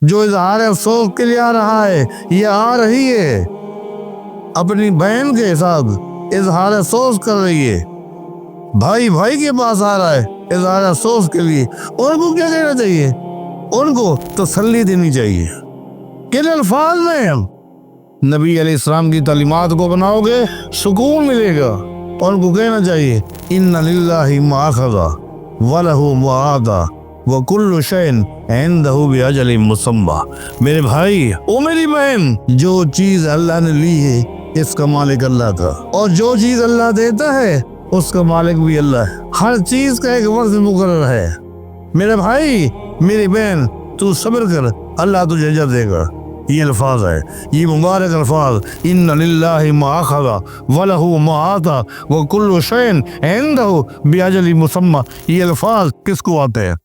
जो इजहार अफसोस के लिए आ रहा है, ये आ रही है अपनी बहन के साथ इजहार अफसोस कर रही है। भाई भाई के पास आ रहा है इजहार अफसोस के लिए। उनको क्या कहना चाहिए? उनको तसल्ली देनी चाहिए। किन अल्फाज में नबी अलैहिस्सलाम की तालीमात को बनाओगे, सुकून मिलेगा। उनको कहना चाहिए इन्ना लिल्लाहि मा अख़ज़ा व लहू मा आता व कुल्लु शैइन इंदहु बिअजलिन मुसम्मा। मेरे भाई, ओ मेरी बहन, जो चीज अल्लाह ने ली है इसका मालिक अल्लाह था, और जो चीज अल्लाह देता है उसका मालिक भी अल्लाह है। हर चीज का एक वक्त मुकर्रर है। मेरे भाई, मेरी बहन, तू सब्र कर, अल्लाह तुझे अजर देगा। ये अल्फाज है, ये मुबारक अल्फाज, इन्ना लिल्लाहि मा अख़ज़ा व लहू मा आता व कुल्लु शैइन इंदहु बिअजलिन मुसम्मा। ये अल्फाज किसको आते हैं?